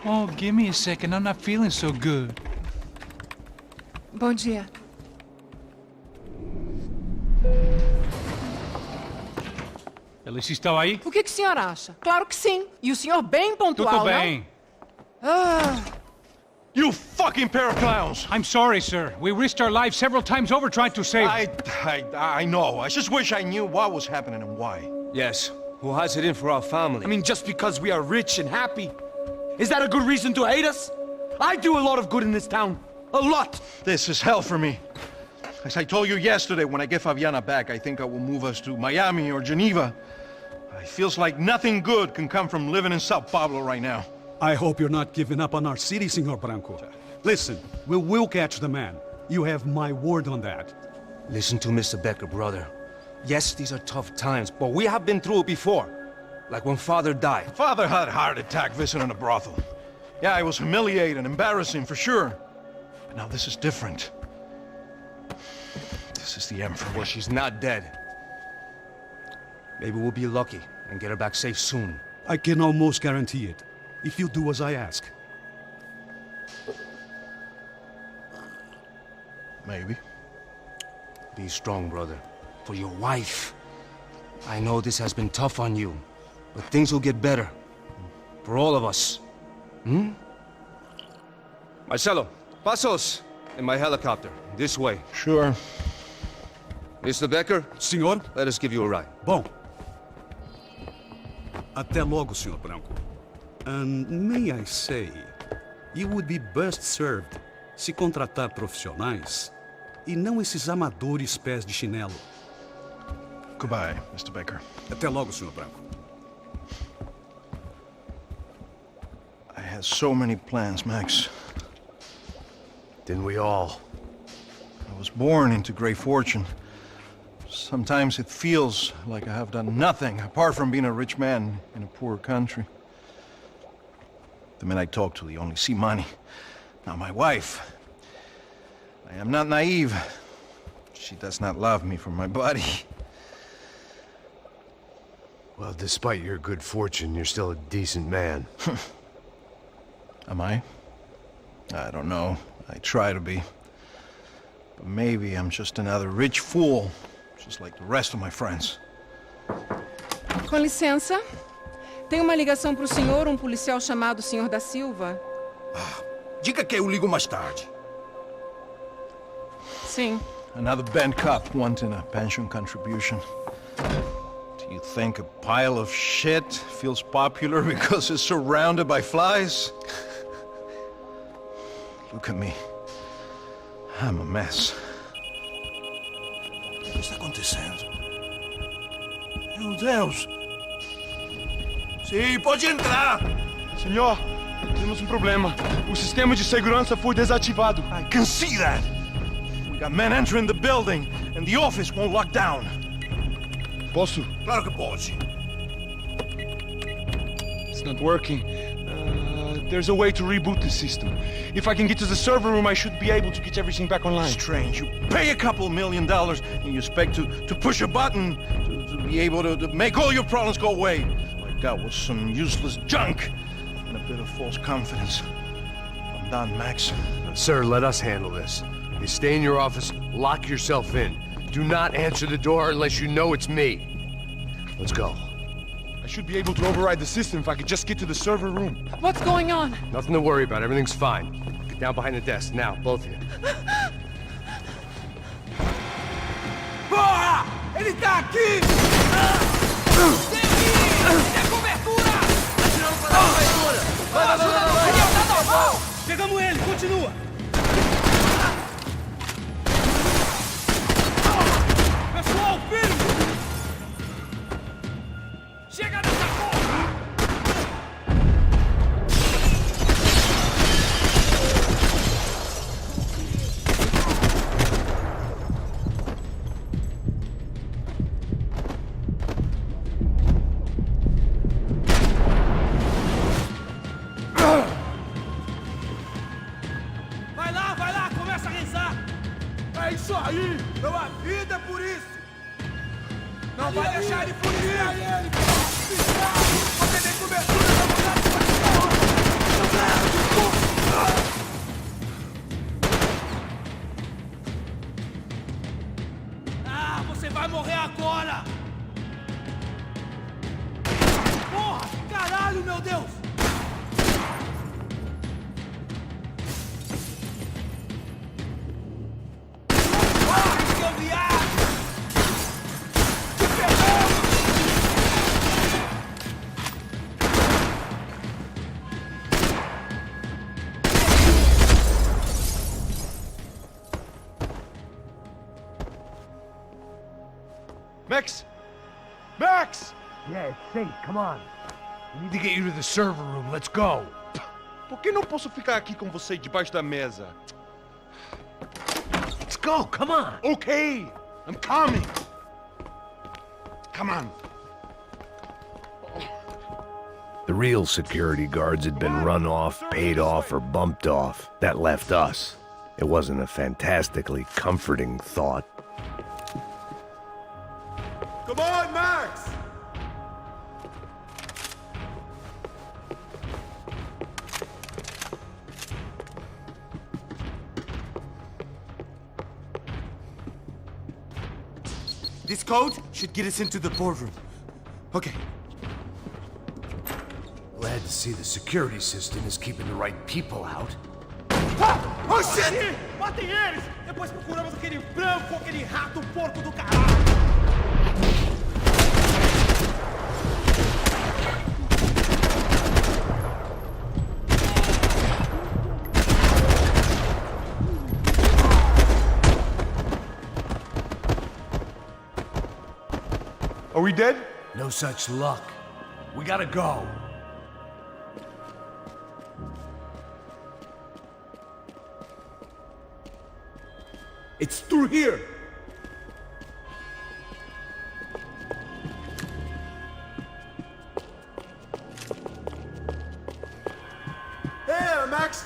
Oh, give me a second. I'm not feeling so good. Bom dia. Alice estava aí? O que o senhor acha? Claro que sim. E o senhor bem pontual, Tudo bem. não? Ah, You fucking pair of clowns! I'm sorry, sir. We risked our lives several times over trying to save... I know. I just wish I knew what was happening and why. Yes, who has it in for our family? I mean, just because we are rich and happy? Is that a good reason to hate us? I do a lot of good in this town. A lot! This is hell for me. As I told you yesterday, when I get Fabiana back, I think I will move us to Miami or Geneva. It feels like nothing good can come from living in Sao Paulo right now. I hope you're not giving up on our city, Senor Branco. Listen, we will catch the man. You have my word on that. Listen to Mr. Becker, brother. Yes, these are tough times, but we have been through it before. Like when Father died. Father had a heart attack visiting a brothel. Yeah, it was humiliating, embarrassing, for sure. But now this is different. This is the end for me. Well, she's not dead. Maybe we'll be lucky and get her back safe soon. I can almost guarantee it, if you do as I ask. Maybe. Be strong, brother. For your wife. I know this has been tough on you, but things will get better. For all of us. Hmm? Marcelo, pasos in my helicopter. This way. Sure. Mr. Becker, Senhor? let us give you a ride. Bom. Até logo, Senhor Branco. And may I say, you would be best served se contratar profissionais e não esses amadores pés de chinelo. Goodbye, Mr. Baker. Até logo, Senhor Branco. I had so many plans, Max. Didn't we all? I was born into great fortune. Sometimes it feels like I have done nothing apart from being a rich man in a poor country. The men I talk to, they only see money. Now my wife, I am not naive. She does not love me for my body. Well, despite your good fortune, you're still a decent man. Am I? I don't know. I try to be. But maybe I'm just another rich fool, just like the rest of my friends. com licença. Tem uma ligação para o senhor, um policial chamado Sr. da Silva. Diga que eu ligo mais tarde. Sim. Another bent cop wanting a pension contribution. Do you think a pile of shit feels popular because it's surrounded by flies? Look at me. I'm a mess. O que está acontecendo? Meu Deus! Sim, pode entrar! Senhor, temos problema. O sistema de segurança foi desativado. I can see that! We got men entering the building, and the office won't lock down. Posso? Claro que pode. It's not working. There's a way to reboot the system. If I can get to the server room, I should be able to get everything back online. Strange. You pay a couple $1 million, and you expect to push a button to be able to make all your problems go away. All I got was some useless junk and a bit of false confidence. I'm done, Max. Sir, let us handle this. You stay in your office, lock yourself in. Do not answer the door unless you know it's me. Let's go. I should be able to override the system if I could just get to the server room. What's going on? Nothing to worry about. Everything's fine. Get down behind the desk. Now, both of you. Porra! Ele tá aqui! Tem cobertura! Atirando para a cobertura! Vai! Tá normal! Pegamos ele, continua! Pessoal, filho! Chega nessa porra! Vai lá, começa a rezar! É isso aí! Deu a vida por isso! Não vai deixar ele fugir! Você tem cobertura da mulher! meu Deus! Seu viado! Te pegamos! Max! Max! Yeah, it's safe. Come on. We need to get you to the server room. Let's go. Por que não posso ficar aqui com você debaixo da mesa? Let's go. Come on. Okay, I'm coming. Come on. The real security guards had been run off, paid off, or bumped off. That left us. It wasn't a fantastically comforting thought. Come on, Max! This code should get us into the boardroom. Okay. Glad to see the security system is keeping the right people out. Oh, shit! Matem eles! Depois procuramos aquele branco, aquele rato porco do caralho! Are we dead? No such luck. We gotta go. It's through here! Hey, Max!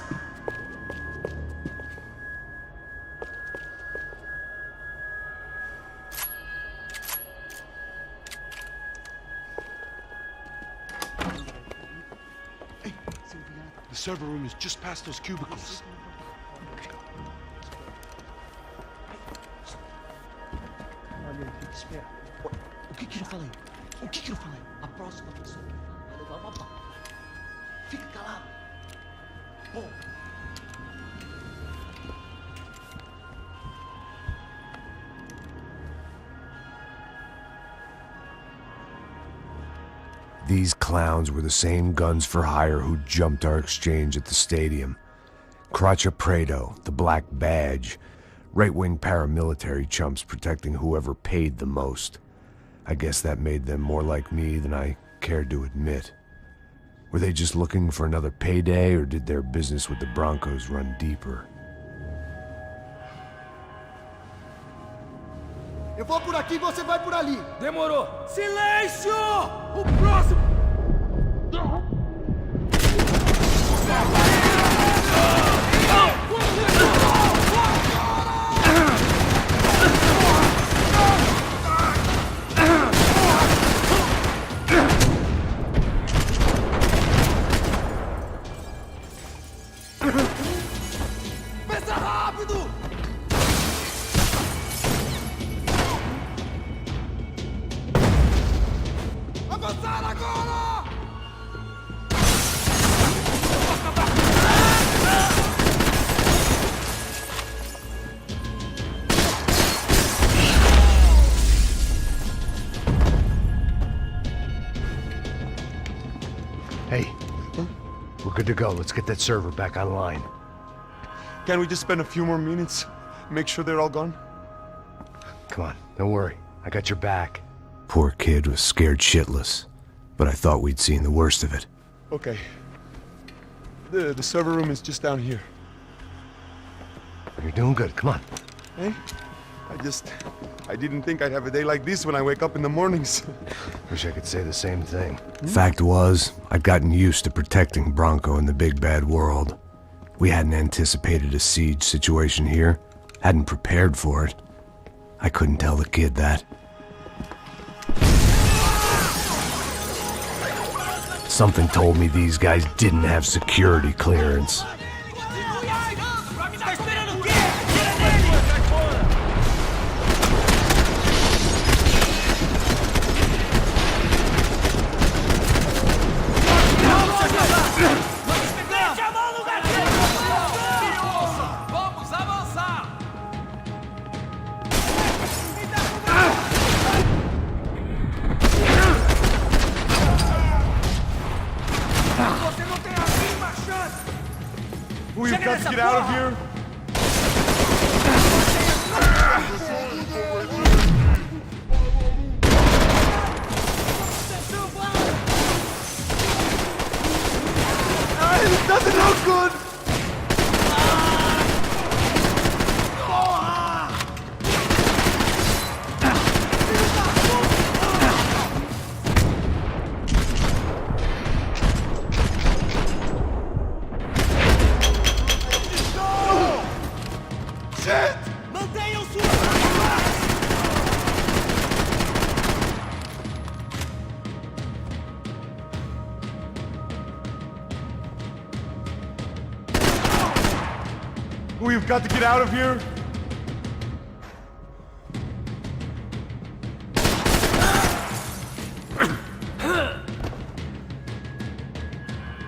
The server room is just past those cubicles. O que eu falei? O que eu falei? A próxima pessoa vai levar uma bala. Fica calado. Bom. These clowns were the same guns for hire who jumped our exchange at the stadium. Crotcha Prado, the Black Badge, right-wing paramilitary chumps protecting whoever paid the most. I guess that made them more like me than I cared to admit. Were they just looking for another payday, or did their business with the Broncos run deeper? Eu vou por aqui, você vai por ali. Demorou. Silêncio! O próximo! Pensa rápido! Avançar agora! Hey, we're good to go. Let's get that server back online. Can we just spend a few more minutes? Make sure they're all gone? Come on, don't worry. I got your back. Poor kid was scared shitless, but I thought we'd seen the worst of it. Okay. The server room is just down here. You're doing good. Come on. Hey? I didn't think I'd have a day like this when I wake up in the mornings. Wish I could say the same thing. Fact was, I'd gotten used to protecting Bronco in the big bad world. We hadn't anticipated a siege situation here, hadn't prepared for it. I couldn't tell the kid that. Something told me these guys didn't have security clearance. We've got to get out of here. This doesn't look good! Mantenham suas armas! We've got to get out of here.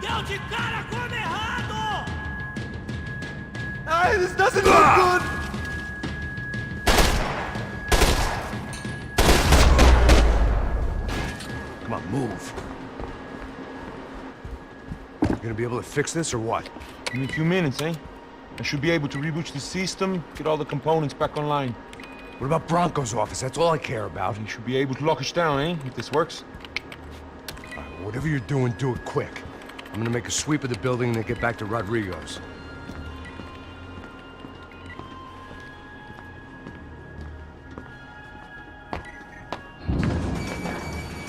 Deu de cara com errado! This doesn't look good! Come on, move. You gonna be able to fix this or what? In a few minutes, eh? I should be able to reboot the system, get all the components back online. What about Bronco's office? That's all I care about. You should be able to lock us down, eh? If this works. All right, whatever you're doing, do it quick. I'm gonna make a sweep of the building and then get back to Rodrigo's.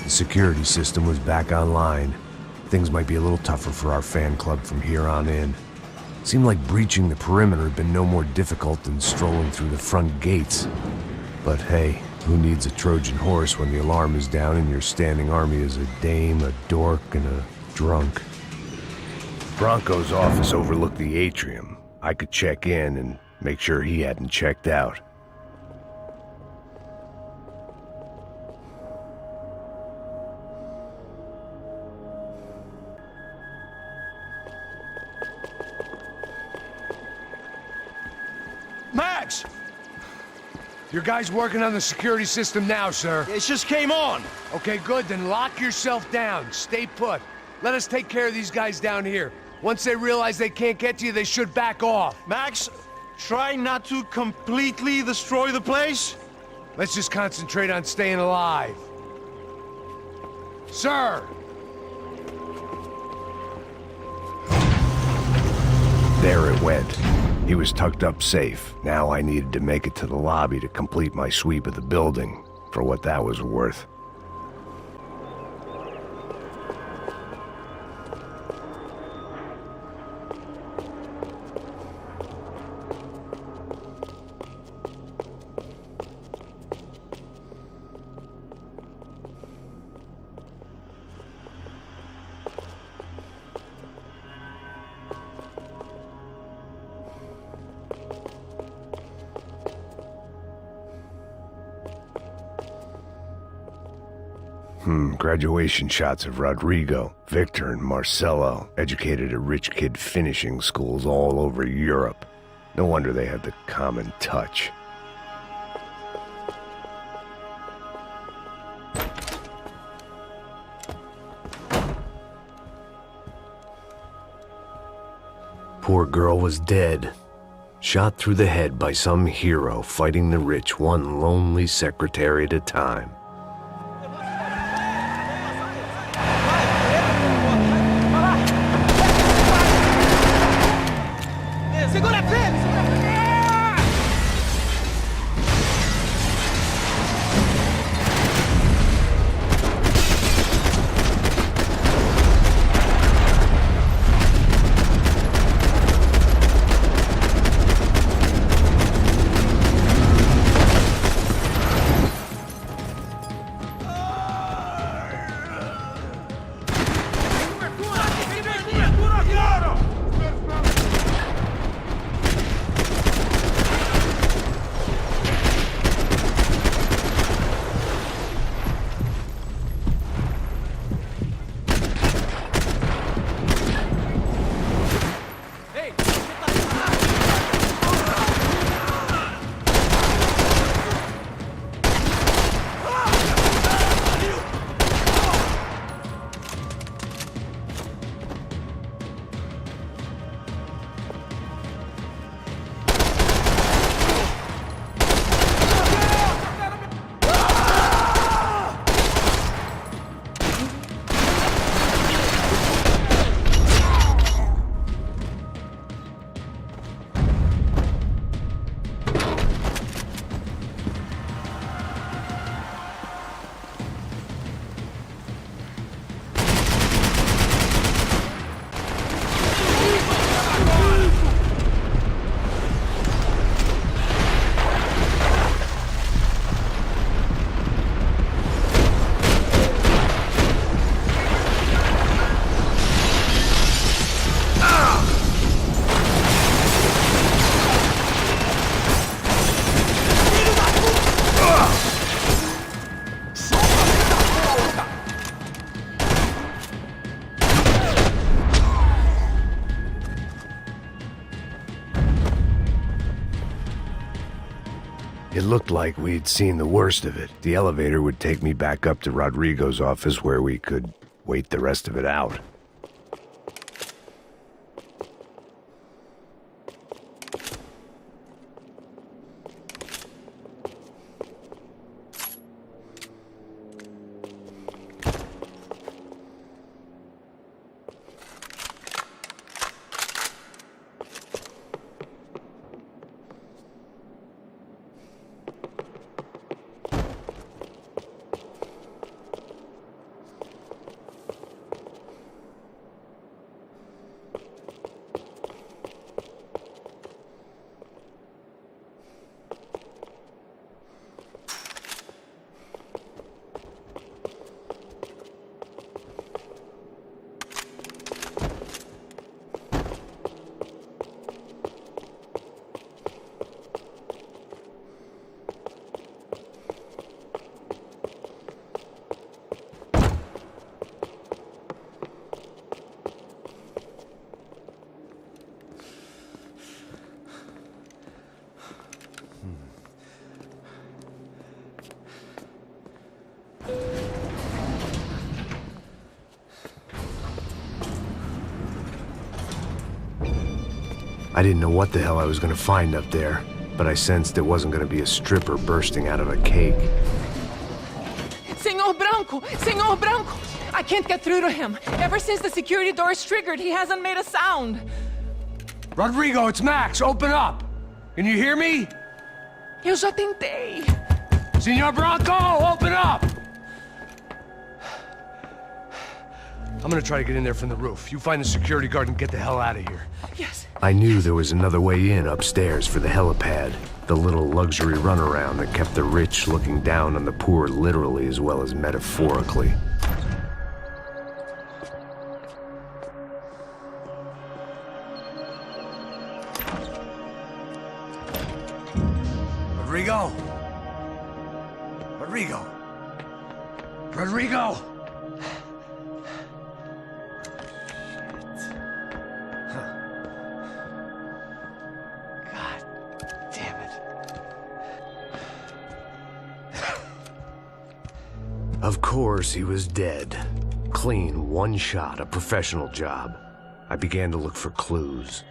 The security system was back online. Things might be a little tougher for our fan club from here on in. Seemed like breaching the perimeter had been no more difficult than strolling through the front gates. But hey, who needs a Trojan horse when the alarm is down and your standing army is a dame, a dork, and a drunk? Bronco's office overlooked the atrium. I could check in and make sure he hadn't checked out. Max! Your guy's working on the security system now, sir. It just came on. Okay, good. Then lock yourself down. Stay put. Let us take care of these guys down here. Once they realize they can't get to you, they should back off. Max, try not to completely destroy the place. Let's just concentrate on staying alive. Sir! There it went. He was tucked up safe. Now I needed to make it to the lobby to complete my sweep of the building, for what that was worth. Graduation shots of Rodrigo, Victor, and Marcelo, educated at rich kid finishing schools all over Europe. No wonder they had the common touch. Poor girl was dead. Shot through the head by some hero fighting the rich one lonely secretary at a time. It looked like we'd seen the worst of it. The elevator would take me back up to Rodrigo's office where we could wait the rest of it out. I didn't know what the hell I was gonna find up there, but I sensed it wasn't gonna be a stripper bursting out of a cake. Senor Branco! Senor Branco! I can't get through to him. Ever since the security door is triggered, he hasn't made a sound. Rodrigo, it's Max. Open up. Can you hear me? Eu já tentei. Senor Branco, open up! I'm gonna try to get in there from the roof. You find the security guard and get the hell out of here. Yes. I knew there was another way in upstairs for the helipad, the little luxury runaround that kept the rich looking down on the poor literally as well as metaphorically. Rodrigo! Rodrigo! Rodrigo! Of course, he was dead. Clean, one shot, a professional job. I began to look for clues.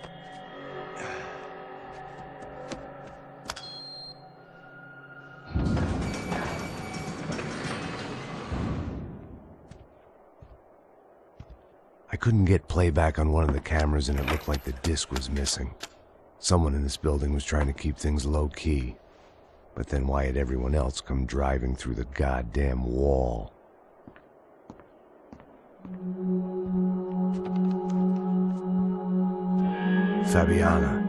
I couldn't get playback on one of the cameras and it looked like the disc was missing. Someone in this building was trying to keep things low-key. But then why had everyone else come driving through the goddamn wall? Fabiana.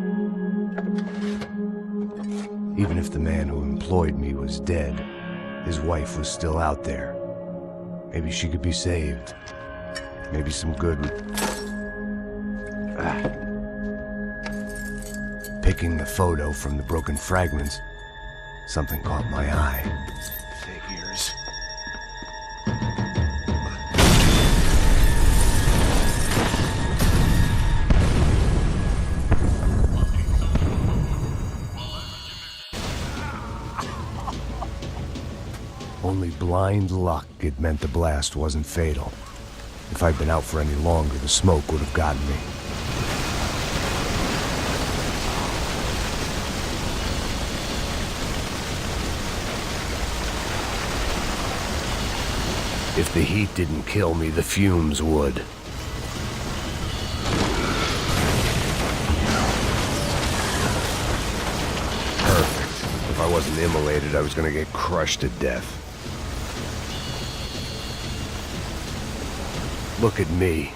Even if the man who employed me was dead, his wife was still out there. Maybe she could be saved. Maybe some good would... Picking the photo from the broken fragments, something caught my eye. Figures. Only blind luck it meant the blast wasn't fatal. If I'd been out for any longer, the smoke would have gotten me. If the heat didn't kill me, the fumes would. Perfect. If I wasn't immolated, I was gonna get crushed to death. Look at me.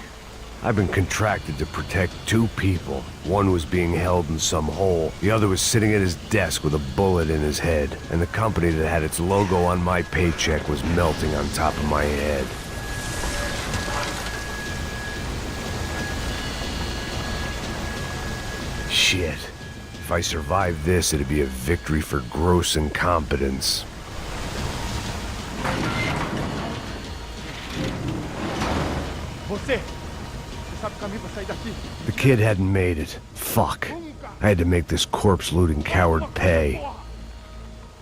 I've been contracted to protect two people. One was being held in some hole. The other was sitting at his desk with a bullet in his head. And the company that had its logo on my paycheck was melting on top of my head. Shit. If I survived this, it'd be a victory for gross incompetence. The kid hadn't made it. Fuck. I had to make this corpse-looting coward pay.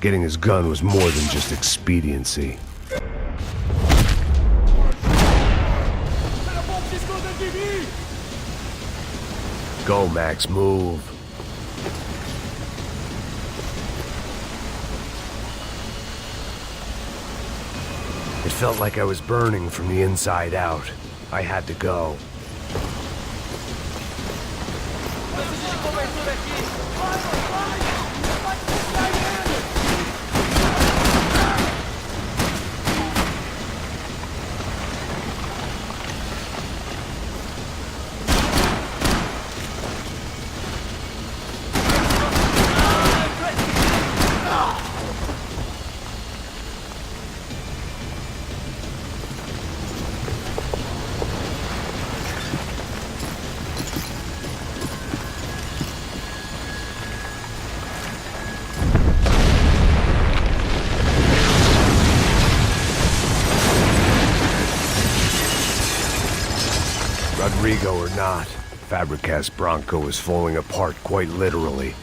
Getting his gun was more than just expediency. Go, Max, move. It felt like I was burning from the inside out. I had to go. Rodrigo or not, Fabregas Bronco is falling apart quite literally.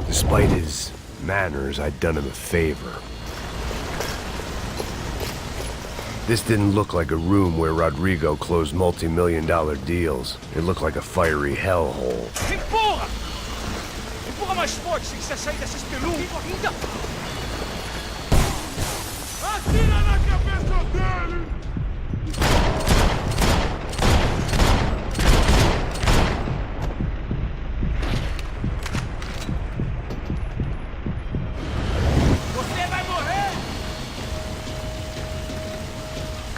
Despite his manners, I'd done him a favor. This didn't look like a room where Rodrigo closed multi-million-dollar deals. It looked like a fiery hellhole. Empurra! Empurra mais forte se quiser sair dessa espelunca. Ainda! Atira na cabeça dele! Você vai morrer!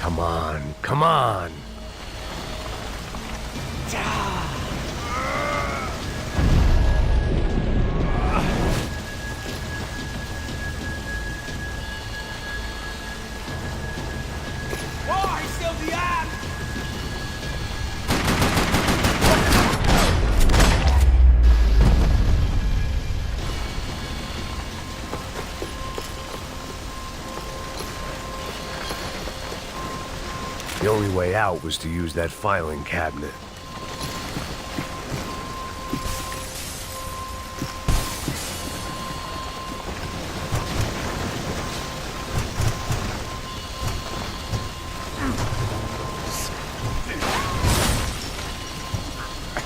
Come on, come on! Corre, seu viado! The only way out was to use that filing cabinet.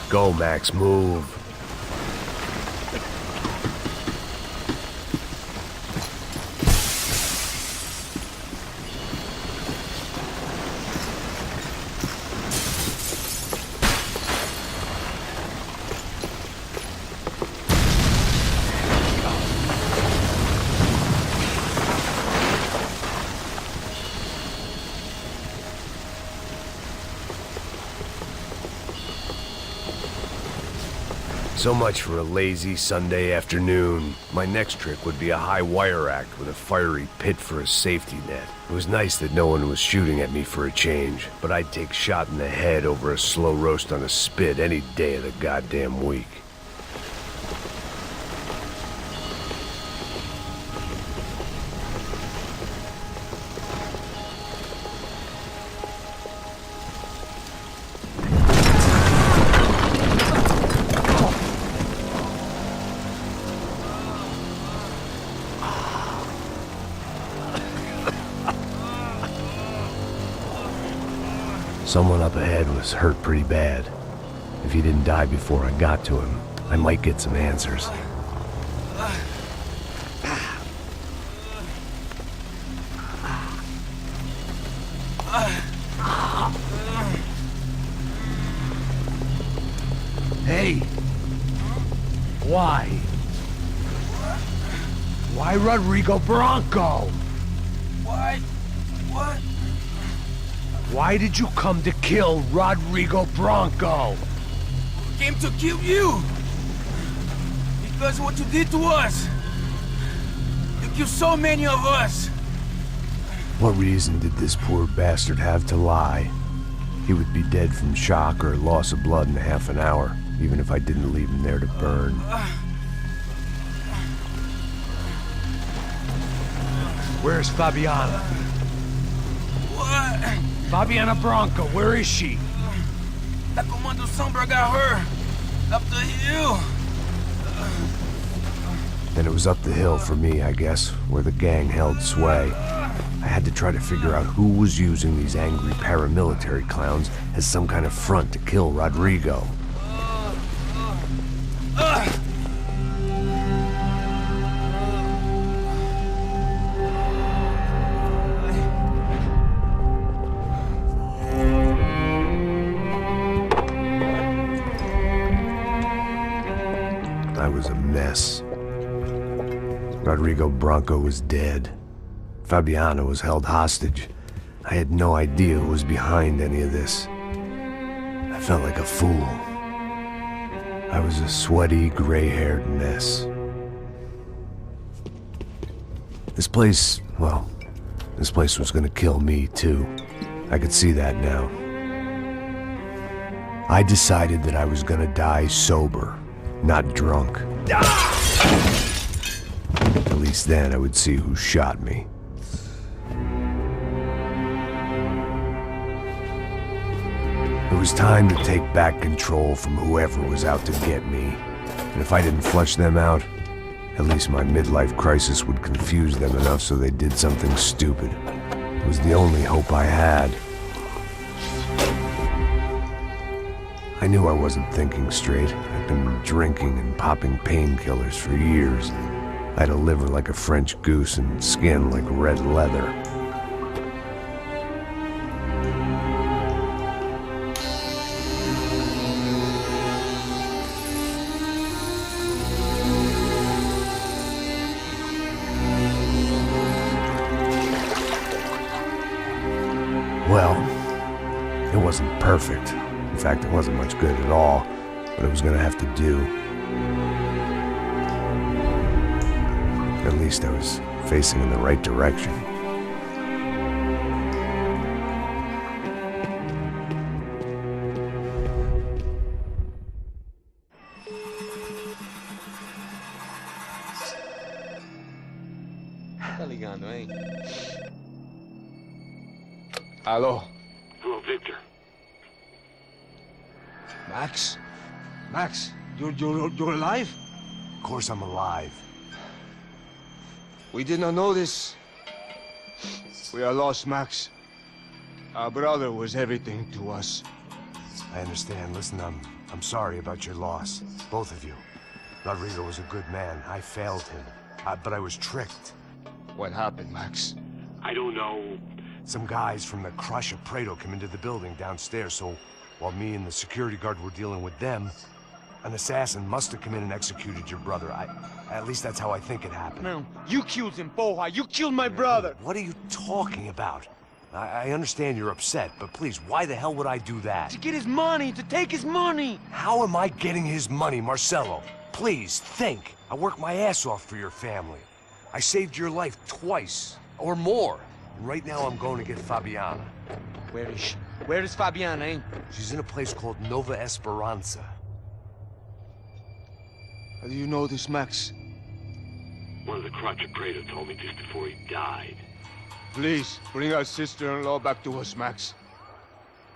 Go, Max, move. So much for a lazy Sunday afternoon. My next trick would be a high wire act with a fiery pit for a safety net. It was nice that no one was shooting at me for a change, but I'd take shot in the head over a slow roast on a spit any day of the goddamn week. Someone up ahead was hurt pretty bad. If he didn't die before I got to him, I might get some answers. Hey! Why? Why Rodrigo Bronco? Why? What? Why did you come to kill Rodrigo Bronco? Came to kill you! Because what you did to us! You killed so many of us! What reason did this poor bastard have to lie? He would be dead from shock or loss of blood in half an hour, even if I didn't leave him there to burn. Where's Fabiana? What? Fabiana Branco, where is she? That Comando Sombra got her. Up the hill. Then it was up the hill for me, I guess, where the gang held sway. I had to try to figure out who was using these angry paramilitary clowns as some kind of front to kill Rodrigo. I was a mess. Rodrigo Branco was dead. Fabiana was held hostage. I had no idea who was behind any of this. I felt like a fool. I was a sweaty, gray-haired mess. This place, well, this place was gonna kill me too. I could see that now. I decided that I was gonna die sober, not drunk. At least then I would see who shot me. It was time to take back control from whoever was out to get me. And if I didn't flush them out, at least my midlife crisis would confuse them enough so they did something stupid. It was the only hope I had. I knew I wasn't thinking straight. I'd been drinking and popping painkillers for years. I had a liver like a French goose and skin like red leather. Well, it wasn't perfect. In fact, it wasn't much good at all, but it was gonna have to do. At least I was facing in the right direction. Tá ligando, hein? Hello. Hello, Victor. Max? Max, you're alive? Of course I'm alive. We did not know this. We are lost, Max. Our brother was everything to us. I understand. Listen, I'm sorry about your loss. Both of you. Rodrigo was a good man. I failed him. But I was tricked. What happened, Max? I don't know. Some guys from the Crush of Prado came into the building downstairs, so while me and the security guard were dealing with them, an assassin must have come in and executed your brother. At least that's how I think it happened. No, you killed him, Porra. You killed my brother. What are you talking about? I understand you're upset, but please, why the hell would I do that? To get his money, to take his money. How am I getting his money, Marcelo? Please, think. I worked my ass off for your family. I saved your life twice, or more. And right now I'm going to get Fabiana. Where is she? Where is Fabiana, eh? She's in a place called Nova Esperanza. How do you know this, Max? One of the Crotch of Prado told me just before he died. Please, bring our sister-in-law back to us, Max.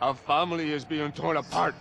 Our family is being torn apart.